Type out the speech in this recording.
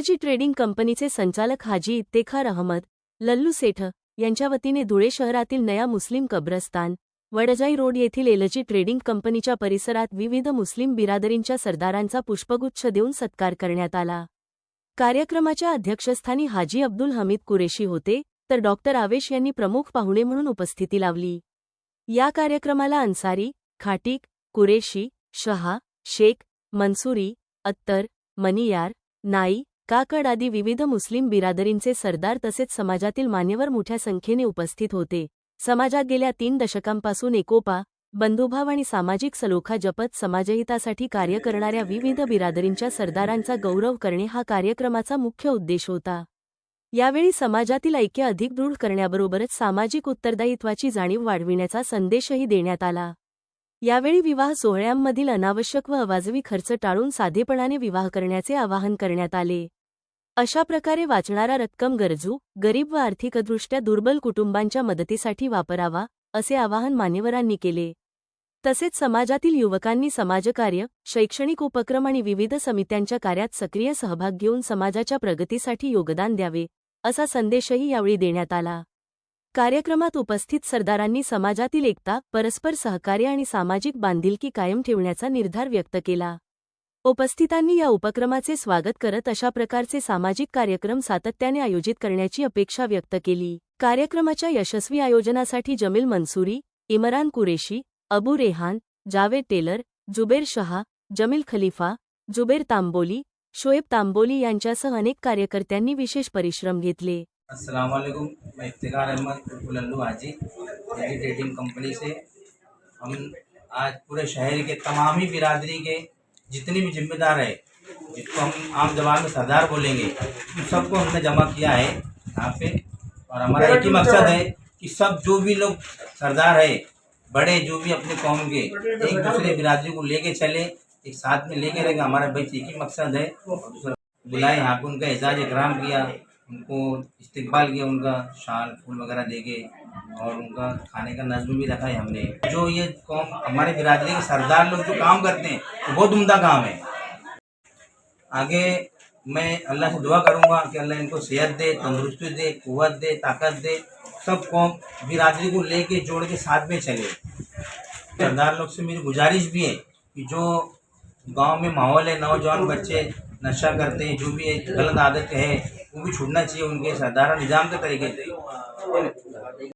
LG trading कंपनीचे संचालक हाजी इफ्तेखार अहमद लल्लू सेठ यांच्या वतीने धुळे शहरातील नया मुस्लिम कब्रस्तान वडजाई रोड येथील एलजी ट्रेडिंग कंपनीच्या परिसरात विविध मुस्लिम बिरादरींच्या सरदारांचा पुष्पगुच्छ देऊन सत्कार करण्यात आला। कार्यक्रमाच्या अध्यक्षस्थानी हाजी अब्दुल हमीद कुरेशी होते, तर डॉक्टर आवेश यांनी प्रमुख पाहुणे म्हणून उपस्थिती लावली। या कार्यक्रमाला अन्सारी, खाटीक, कुरेशी, शहा, शेख, मंसूरी, अत्तर, मनियार, नाई, काकड आदी विविध मुस्लिम बिरादरींचे सरदार तसेच समाजातील मान्यवर मोठ्या संख्येने उपस्थित होते। समाजात गेल्या 3 दशकांपासून एकोपा, बंधुभाव आणि सामाजिक सलोखा जपत समाजहितासाठी कार्य करणाऱ्या विविध बिरादरींच्या सरदारांचा गौरव करणे हा कार्यक्रमाचा मुख्य उद्देश होता। यावेळी समाजातील ऐक्य अधिक दृढ करण्याबरोबरच सामाजिक उत्तरदायित्वाची जाणीव वाढविण्याचा संदेशही देण्यात आला। यावेळी विवाह सोहळ्यांमधील अनावश्यक व अवाजवी खर्च टाळून साधेपणाने विवाह करण्याचे आवाहन करण्यात आले। अशा प्रकारे वाचणारा रक्कम गरजू, गरीब व आर्थिकदृष्ट्या दुर्बल कुटुंबांच्या मदतीसाठी वापरावा, असे आवाहन मान्यवरांनी केले। तसेच समाजातील युवकांनी समाजकार्य, शैक्षणिक उपक्रम आणि विविध समित्यांच्या कार्यात सक्रिय सहभाग घेऊन समाजाच्या प्रगतीसाठी योगदान द्यावे, असा संदेशही यावेळी देण्यात आला। कार्यक्रमात उपस्थित सरदारांनी समाजातील एकता, परस्पर सहकार्य आणि सामाजिक बांधिलकी कायम ठेवण्याचा निर्धार व्यक्त केला। उपस्थितांनी या उपक्रमाचे स्वागत करत अशा प्रकारचे सामाजिक कार्यक्रम सातत्याने आयोजित करण्याची अपेक्षा व्यक्त केली। कार्यक्रमाच्या यशस्वी आयोजनासाठी जमील मंसूरी, इमरान कुरेशी, अबू रेहान, जावेद टेलर, जुबेर शहा, जमील खलीफा, जुबेर तांबोली, शोएब तांबोली यांच्यासह अनेक कार्यकर्त्यांनी विशेष परिश्रम घेतले। अस्सलाम वालेकुम, मैं इफ्तेखार अहमद लल्लू हाजी एलजी ट्रेडिंग कंपनी से। हम आज पूरे शहर के तमाम ही बिरादरी के जितने भी जिम्मेदार है, जिसको हम आम जबान में सरदार बोलेंगे, उन सबको हमने जमा किया है यहाँ पे। और हमारा एक ही मकसद है कि सब जो भी लोग सरदार है, बड़े जो भी अपने कौम के, एक दूसरे बिरादरी को लेके चले, एक साथ में लेके रहेगा। हमारा भाई एक ही मकसद है। बुलाए यहाँ पे, उनका एजाज इकराम किया, उनको इस्तकबाल किया, उनका शाल फूल वगैरह देके, और उनका खाने का नज़्म भी रखा है हमने। जो ये कौम हमारे बिरादरी के सरदार लोग जो काम करते हैं तो बहुत उम्दा काम है। आगे मैं अल्लाह से दुआ करूँगा कि अल्लाह इनको सेहत दे, तंदुरुस्ती दे, कुव्वत दे, ताकत दे, सब कौम बिरादरी को लेके जोड़ के साथ में चले। सरदार लोग से मेरी गुजारिश भी है कि जो गांव में माहौल है, नौजवान बच्चे नशा करते हैं, जो भी गलत आदत है वो भी छूटना चाहिए, उनके सरदारा निज़ाम के तरीके से।